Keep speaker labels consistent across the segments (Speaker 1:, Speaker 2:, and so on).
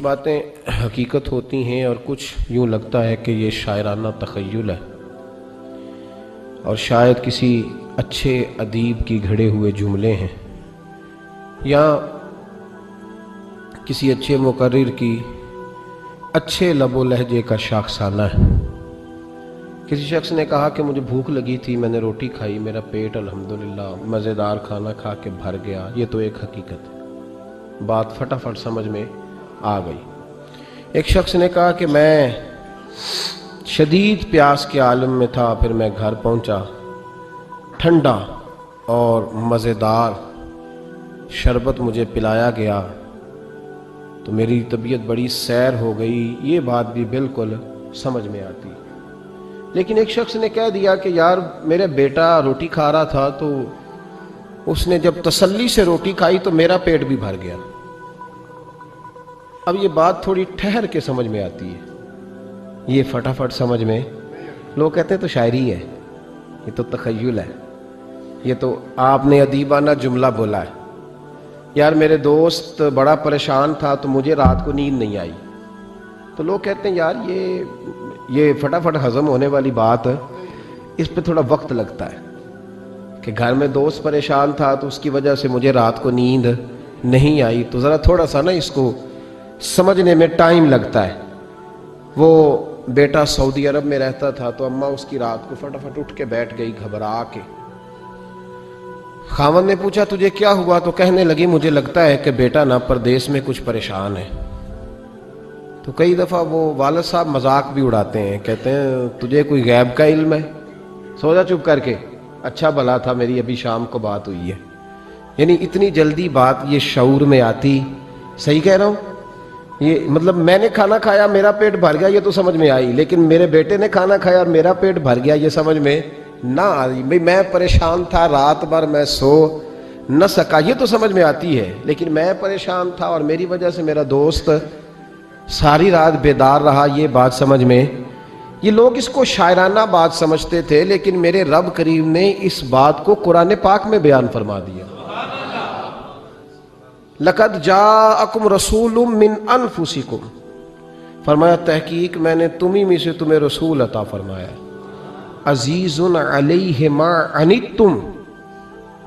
Speaker 1: باتیں حقیقت ہوتی ہیں اور کچھ یوں لگتا ہے کہ یہ شاعرانہ تخیل ہے اور شاید کسی اچھے ادیب کی گھڑے ہوئے جملے ہیں یا کسی اچھے مقرر کی اچھے لب و لہجے کا شاخسانہ ہے۔ کسی شخص نے کہا کہ مجھے بھوک لگی تھی، میں نے روٹی کھائی، میرا پیٹ الحمدللہ مزیدار کھانا کھا کے بھر گیا۔ یہ تو ایک حقیقت ہے، بات فٹافٹ سمجھ میں آ گئی۔ ایک شخص نے کہا کہ میں شدید پیاس کے عالم میں تھا، پھر میں گھر پہنچا، ٹھنڈا اور مزیدار شربت مجھے پلایا گیا تو میری طبیعت بڑی سیر ہو گئی۔ یہ بات بھی بالکل سمجھ میں آتی۔ لیکن ایک شخص نے کہہ دیا کہ یار میرا بیٹا روٹی کھا رہا تھا تو اس نے جب تسلی سے روٹی کھائی تو میرا پیٹ بھی بھر گیا۔ اب یہ بات تھوڑی ٹھہر کے سمجھ میں آتی ہے، یہ فٹافٹ سمجھ میں لوگ کہتے ہیں تو شاعری ہے، یہ تو تخیل ہے، یہ تو آپ نے ادیبانہ جملہ بولا ہے۔ یار میرے دوست بڑا پریشان تھا تو مجھے رات کو نیند نہیں آئی، تو لوگ کہتے ہیں یار یہ فٹافٹ ہضم ہونے والی بات، اس پہ تھوڑا وقت لگتا ہے کہ گھر میں دوست پریشان تھا تو اس کی وجہ سے مجھے رات کو نیند نہیں آئی، تو ذرا تھوڑا سا نا اس کو سمجھنے میں ٹائم لگتا ہے۔ وہ بیٹا سعودی عرب میں رہتا تھا تو اماں اس کی رات کو فٹافٹ اٹھ کے بیٹھ گئی گھبرا کے۔ خاوند نے پوچھا تجھے کیا ہوا؟ تو کہنے لگی مجھے لگتا ہے کہ بیٹا نا پردیس میں کچھ پریشان ہے۔ تو کئی دفعہ وہ والد صاحب مذاق بھی اڑاتے ہیں، کہتے ہیں تجھے کوئی غیب کا علم ہے؟ سو جا چپ کر کے، اچھا بھلا تھا میری ابھی شام کو بات ہوئی ہے۔ یعنی اتنی جلدی بات یہ شعور میں آتی، صحیح کہہ رہا ہوں؟ یہ مطلب میں نے کھانا کھایا میرا پیٹ بھر گیا یہ تو سمجھ میں آئی، لیکن میرے بیٹے نے کھانا کھایا اور میرا پیٹ بھر گیا یہ سمجھ میں نہ آئی۔ بھئی میں پریشان تھا، رات بھر میں سو نہ سکا، یہ تو سمجھ میں آتی ہے، لیکن میں پریشان تھا اور میری وجہ سے میرا دوست ساری رات بیدار رہا، یہ بات سمجھ میں۔ یہ لوگ اس کو شاعرانہ بات سمجھتے تھے، لیکن میرے رب کریم نے اس بات کو قرآن پاک میں بیان فرما دیا۔ لَقَدْ جَاءَكُمْ رَسُولٌ مِّنْ أَنفُسِكُمْ، فرمایا تحقیق میں نے تمہیں میں سے تمہیں رسول عطا فرمایا۔ عزیزٌ علیہ ما عنتم،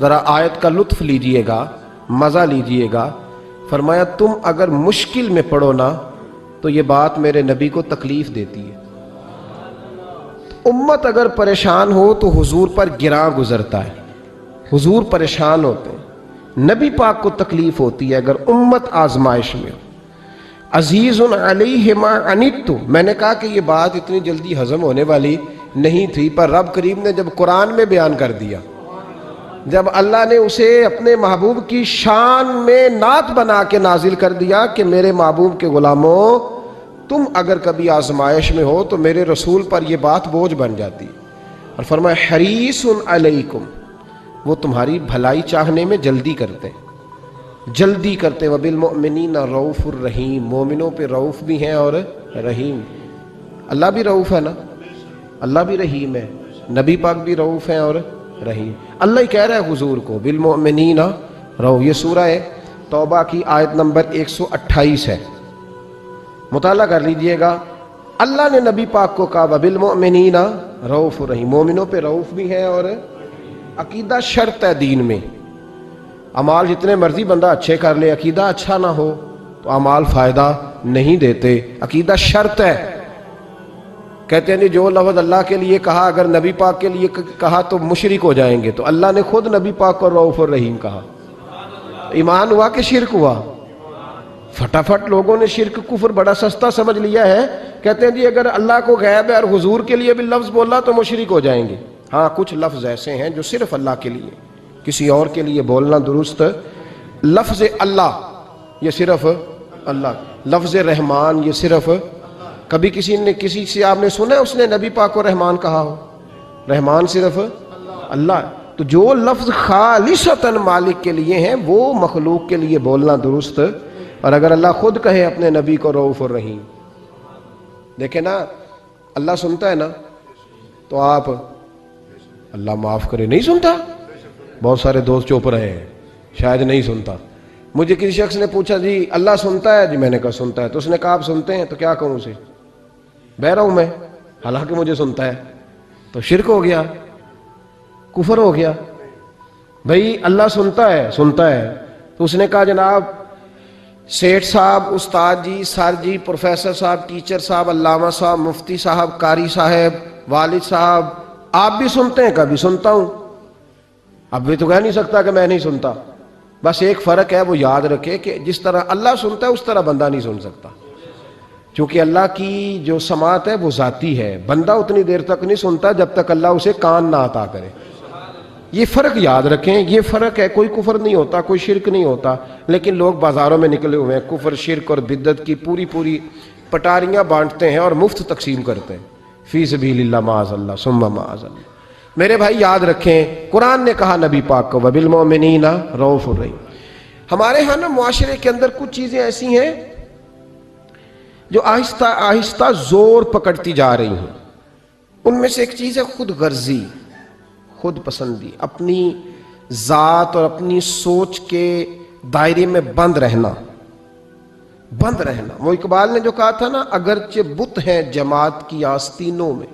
Speaker 1: ذرا آیت کا لطف لیجئے گا، مزہ لیجئے گا۔ فرمایا تم اگر مشکل میں پڑو نا تو یہ بات میرے نبی کو تکلیف دیتی ہے۔ امت اگر پریشان ہو تو حضور پر گراں گزرتا ہے، حضور پریشان ہوتے ہیں، نبی پاک کو تکلیف ہوتی ہے اگر امت آزمائش میں ہو۔ عزیز علیہ ما عنتم، میں نے کہا کہ یہ بات اتنی جلدی ہضم ہونے والی نہیں تھی، پر رب کریم نے جب قرآن میں بیان کر دیا، جب اللہ نے اسے اپنے محبوب کی شان میں نعت بنا کے نازل کر دیا کہ میرے محبوب کے غلاموں تم اگر کبھی آزمائش میں ہو تو میرے رسول پر یہ بات بوجھ بن جاتی، اور فرمایا حریص علیکم، وہ تمہاری بھلائی چاہنے میں جلدی کرتے وبالمؤمنین رؤوف الرحیم، مومنوں پہ رؤوف بھی ہیں اور رحیم۔ اللہ بھی رؤوف ہے نا، اللہ بھی رحیم ہے، نبی پاک بھی رؤوف ہیں اور رحیم۔ اللہ ہی کہہ رہا ہے حضور کو بالمؤمنین رؤوف۔ یہ سورہ توبہ کی آیت نمبر 128 ہے، مطالعہ کر لیجئے گا۔ اللہ نے نبی پاک کو کہا وبالمؤمنین رؤوف الرحیم، مومنوں پہ رؤوف بھی ہیں اور عقیدہ شرط ہے دین میں۔ اعمال جتنے مرضی بندہ اچھے کر لے، عقیدہ اچھا نہ ہو تو اعمال فائدہ نہیں دیتے، عقیدہ شرط ہے۔ کہتے ہیں جو لفظ اللہ کے لیے کہا اگر نبی پاک کے لیے کہا تو مشرک ہو جائیں گے، تو اللہ نے خود نبی پاک کو رؤوف الرحیم کہا، ایمان ہوا کہ شرک ہوا؟ فٹافٹ لوگوں نے شرک کفر بڑا سستا سمجھ لیا ہے، کہتے ہیں جی اگر اللہ کو غیب ہے اور حضور کے لیے بھی لفظ بولا تو مشرک ہو جائیں گے۔ ہاں کچھ لفظ ایسے ہیں جو صرف اللہ کے لیے، کسی اور کے لیے بولنا درست۔ لفظ اللہ یہ صرف اللہ، لفظ رحمان یہ صرف، کبھی کسی سے آپ نے سنا ہے اس نے نبی پاک کو رحمان کہا ہو؟ رحمان صرف اللہ۔ تو جو لفظ خالصتاً مالک کے لیے ہیں وہ مخلوق کے لیے بولنا درست، اور اگر اللہ خود کہے اپنے نبی کو رؤوف الرحیم، دیکھیں نا اللہ سنتا ہے نا، تو آپ اللہ معاف کرے نہیں سنتا، بہت سارے دوست چپ رہے ہیں شاید نہیں سنتا، مجھے کسی شخص نے پوچھا جی اللہ سنتا ہے؟ جی میں نے کہا سنتا ہے. تو اس نے کہا آپ سنتے ہیں؟ تو کیا کہوں اسے؟ بہرا ہوں میں، حالانکہ مجھے سنتا ہے. تو شرک ہو گیا، کفر ہو گیا. بھئی اللہ سنتا ہے، سنتا ہے. تو اس نے کہا جناب سیٹھ صاحب، استاد جی، سر جی، پروفیسر صاحب، ٹیچر صاحب، علامہ صاحب، مفتی صاحب، قاری صاحب، والد صاحب، آپ بھی سنتے ہیں؟ کبھی سنتا ہوں. اب بھی تو کہہ نہیں سکتا کہ میں نہیں سنتا. بس ایک فرق ہے، وہ یاد رکھے کہ جس طرح اللہ سنتا ہے اس طرح بندہ نہیں سن سکتا، چونکہ اللہ کی جو سماعت ہے وہ ذاتی ہے. بندہ اتنی دیر تک نہیں سنتا جب تک اللہ اسے کان نہ عطا کرے. یہ فرق یاد رکھیں، یہ فرق ہے. کوئی کفر نہیں ہوتا، کوئی شرک نہیں ہوتا، لیکن لوگ بازاروں میں نکلے ہوئے ہیں کفر، شرک اور بدعت کی پوری پٹاریاں بانٹتے ہیں اور مفت تقسیم کرتے ہیں. فی سبیل اللہ، معاذ اللہ ثم معاذ اللہ. میرے بھائی یاد رکھیں، قرآن نے کہا نبی پاک کو وَبِالْمُؤْمِنِينَ رَءُوفٌ رَحِيمٌ. ہمارے ہاں نا معاشرے کے اندر کچھ چیزیں ایسی ہیں جو آہستہ آہستہ زور پکڑتی جا رہی ہیں. ان میں سے ایک چیز ہے خود غرضی، خود پسندی، اپنی ذات اور اپنی سوچ کے دائرے میں بند رہنا. وہ اقبال نے جو کہا تھا نا، اگرچہ بت ہیں جماعت کی آستینوں میں،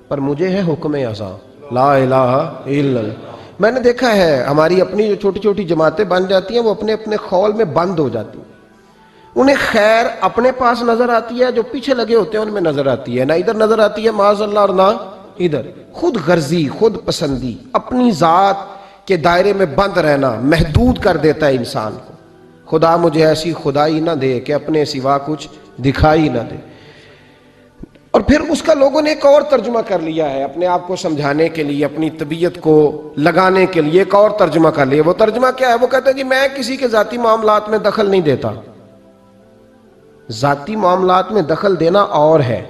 Speaker 1: پر مجھے ہے حکم ازاں لا الہ الا اللہ. میں نے دیکھا ہے ہماری اپنی جو چھوٹی چھوٹی جماعتیں بن جاتی ہیں وہ اپنے اپنے خول میں بند ہو جاتی ہیں. انہیں خیر اپنے پاس نظر آتی ہے، جو پیچھے لگے ہوتے ہیں ان میں نظر آتی ہے، نہ ادھر نظر آتی ہے معاذ اللہ اور نہ ادھر. خود غرضی، خود پسندی، اپنی ذات کے دائرے میں بند رہنا محدود کر دیتا ہے انسان کو. خدا مجھے ایسی خدائی نہ دے کہ اپنے سوا کچھ دکھائی نہ دے. اور پھر اس کا لوگوں نے ایک اور ترجمہ کر لیا ہے اپنے آپ کو سمجھانے کے لیے، اپنی طبیعت کو لگانے کے لیے ایک اور ترجمہ کر لیا. وہ ترجمہ کیا ہے؟ وہ کہتے ہیں کہ میں کسی کے ذاتی معاملات میں دخل نہیں دیتا. ذاتی معاملات میں دخل دینا اور ہے،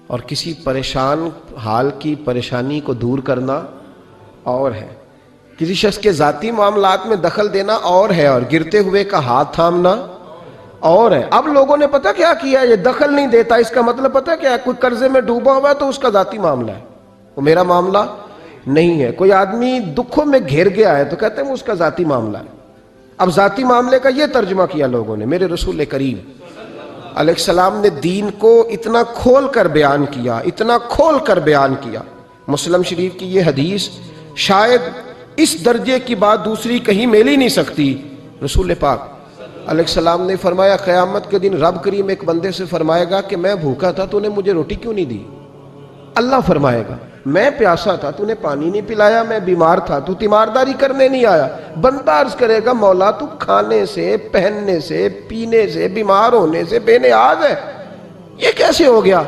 Speaker 1: اور کسی پریشان حال کی پریشانی کو دور کرنا اور ہے. کسی شخص کے ذاتی معاملات میں دخل دینا اور ہے، اور گرتے ہوئے کا ہاتھ تھامنا اور ہے. اب لوگوں نے پتہ کیا کیا، یہ دخل نہیں دیتا، اس کا مطلب پتہ کیا ہے؟ کوئی قرضے میں ڈوبا ہوا ہے تو اس کا ذاتی معاملہ ہے، وہ میرا معاملہ نہیں ہے. کوئی آدمی دکھوں میں گھر گیا ہے تو کہتے ہیں وہ اس کا ذاتی معاملہ ہے. اب ذاتی معاملے کا یہ ترجمہ کیا لوگوں نے. میرے رسول کریم علیہ السلام نے دین کو اتنا کھول کر بیان کیا، اتنا کھول کر بیان کیا. مسلم شریف کی یہ حدیث شاید اس درجے کی بات دوسری کہیں مل ہی نہیں سکتی. رسول پاک علیہ السلام نے فرمایا قیامت کے دن رب کریم ایک بندے سے فرمائے گا کہ میں بھوکا تھا تو نے مجھے روٹی کیوں نہیں دی؟ اللہ فرمائے گا میں پیاسا تھا تو نے پانی نہیں پلایا، میں بیمار تھا تو تیمارداری کرنے نہیں آیا. بندہ عرض کرے گا مولا تو کھانے سے، پہننے سے، پینے سے، بیمار ہونے سے بے نیاز ہے، یہ کیسے ہو گیا؟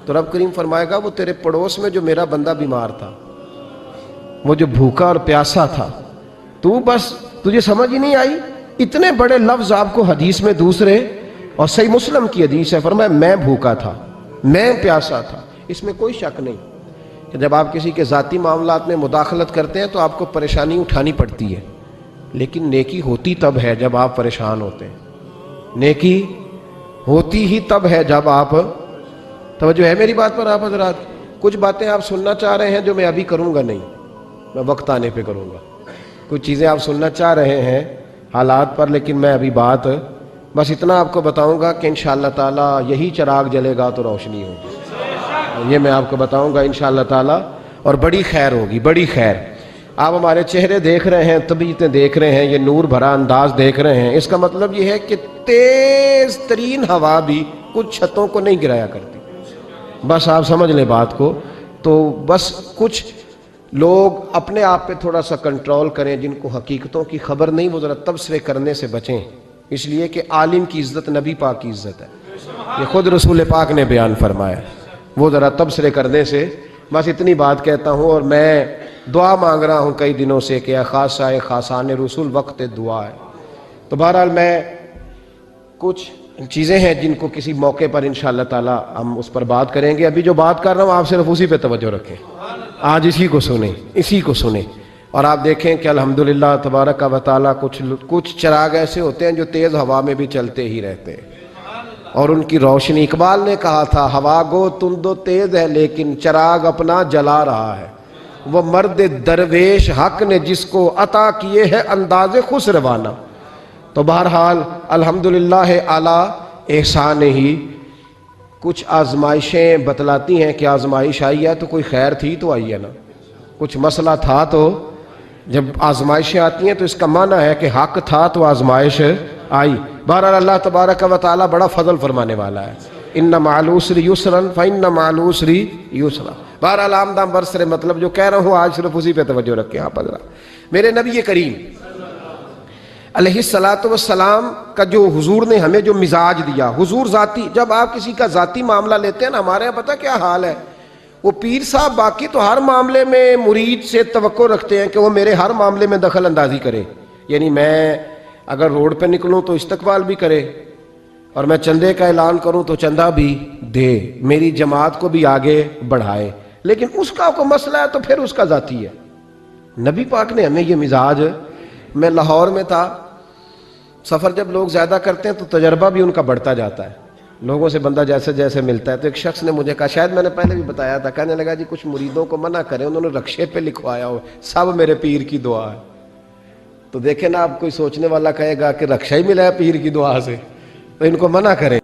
Speaker 1: تو رب کریم فرمائے گا وہ تیرے پڑوس میں جو میرا بندہ بیمار تھا، وہ جو بھوکا اور پیاسا تھا، تو بس تجھے سمجھ ہی نہیں آئی. اتنے بڑے لفظ آپ کو حدیث میں دوسرے، اور صحیح مسلم کی حدیث ہے، فرمایا میں بھوکا تھا، میں پیاسا تھا. اس میں کوئی شک نہیں کہ جب آپ کسی کے ذاتی معاملات میں مداخلت کرتے ہیں تو آپ کو پریشانی اٹھانی پڑتی ہے، لیکن نیکی ہوتی تب ہے جب آپ پریشان ہوتے ہیں. نیکی ہوتی ہی تب ہے جب آپ، توجہ ہے میری بات پر آپ حضرات؟ کچھ باتیں آپ سننا چاہ رہے ہیں جو میں ابھی کروں گا نہیں، میں وقت آنے پہ کروں گا. کچھ چیزیں آپ سننا چاہ رہے ہیں حالات پر، لیکن میں ابھی بات بس اتنا آپ کو بتاؤں گا کہ انشاءاللہ تعالی یہی چراغ جلے گا تو روشنی ہوگی. یہ میں آپ کو بتاؤں گا انشاءاللہ تعالی، اور بڑی خیر ہوگی، بڑی خیر. آپ ہمارے چہرے دیکھ رہے ہیں، طبیعتیں دیکھ رہے ہیں، یہ نور بھرا انداز دیکھ رہے ہیں. اس کا مطلب یہ ہے کہ تیز ترین ہوا بھی کچھ چھتوں کو نہیں گرایا کرتی. بس آپ سمجھ لیں بات کو. تو بس کچھ لوگ اپنے آپ پہ تھوڑا سا کنٹرول کریں، جن کو حقیقتوں کی خبر نہیں وہ ذرا تبصرے کرنے سے بچیں، اس لیے کہ عالم کی عزت نبی پاک کی عزت ہے. یہ خود رسول پاک نے بیان فرمایا. وہ ذرا تبصرے کرنے سے بس اتنی بات کہتا ہوں. اور میں دعا مانگ رہا ہوں کئی دنوں سے کہ خاصہ خاصان رسول وقت دعا ہے. تو بہرحال میں کچھ چیزیں ہیں جن کو کسی موقع پر انشاءاللہ تعالی ہم اس پر بات کریں گے. ابھی جو بات کر رہا ہوں آپ صرف اسی پہ توجہ رکھیں، آج اسی کو سنیں، اسی کو سنیں. اور آپ دیکھیں کہ الحمدللہ تبارک و تعالی کچھ چراغ ایسے ہوتے ہیں جو تیز ہوا میں بھی چلتے ہی رہتے ہیں، اور ان کی روشنی، اقبال نے کہا تھا ہوا گو تند و تیز ہے لیکن چراغ اپنا جلا رہا ہے. وہ مرد درویش حق نے جس کو عطا کیے ہے انداز خسروانہ. تو بہرحال الحمدللہ اعلیٰ احسان ہی کچھ آزمائشیں بتلاتی ہیں کہ آزمائش آئی ہے تو کوئی خیر تھی تو آئی ہے نا، کچھ مسئلہ تھا تو جب آزمائشیں آتی ہیں تو اس کا معنی ہے کہ حق تھا تو آزمائش آئی۔ بہرحال اللہ تبارک و تعالیٰ بڑا فضل فرمانے والا ہے، ان مع العسر یسرا فإن مع العسر یسرا۔ بہرحال آمدہ برسر مطلب جو کہہ رہا ہوں آج صرف اسی پہ توجہ رکھیں آپ حضرات۔ میرے نبی کریم علیہ الصلاۃ والسلام کا جو حضور نے ہمیں جو مزاج دیا، حضور ذاتی، جب آپ کسی کا ذاتی معاملہ لیتے ہیں نا، ہمارے یہاں پتہ کیا حال ہے، وہ پیر صاحب باقی تو ہر معاملے میں مرید سے توقع رکھتے ہیں کہ وہ میرے ہر معاملے میں دخل اندازی کرے، یعنی میں اگر روڈ پہ نکلوں تو استقبال بھی کرے، اور میں چندے کا اعلان کروں تو چندہ بھی دے، میری جماعت کو بھی آگے بڑھائے، لیکن اس کا کوئی مسئلہ ہے تو پھر اس کا ذاتی ہے۔ نبی پاک نے ہمیں یہ مزاج، میں لاہور میں تھا، سفر جب لوگ زیادہ کرتے ہیں تو تجربہ بھی ان کا بڑھتا جاتا ہے، لوگوں سے بندہ جیسے جیسے ملتا ہے، تو ایک شخص نے مجھے کہا، شاید میں نے پہلے بھی بتایا تھا، کہنے لگا جی کچھ مریدوں کو منع کریں، انہوں نے رکشے پہ لکھوایا ہو سب میرے پیر کی دعا ہے۔ تو دیکھیں نا، اب کوئی سوچنے والا کہے گا کہ رکشہ ہی ملا ہے پیر کی دعا سے، تو ان کو منع کریں۔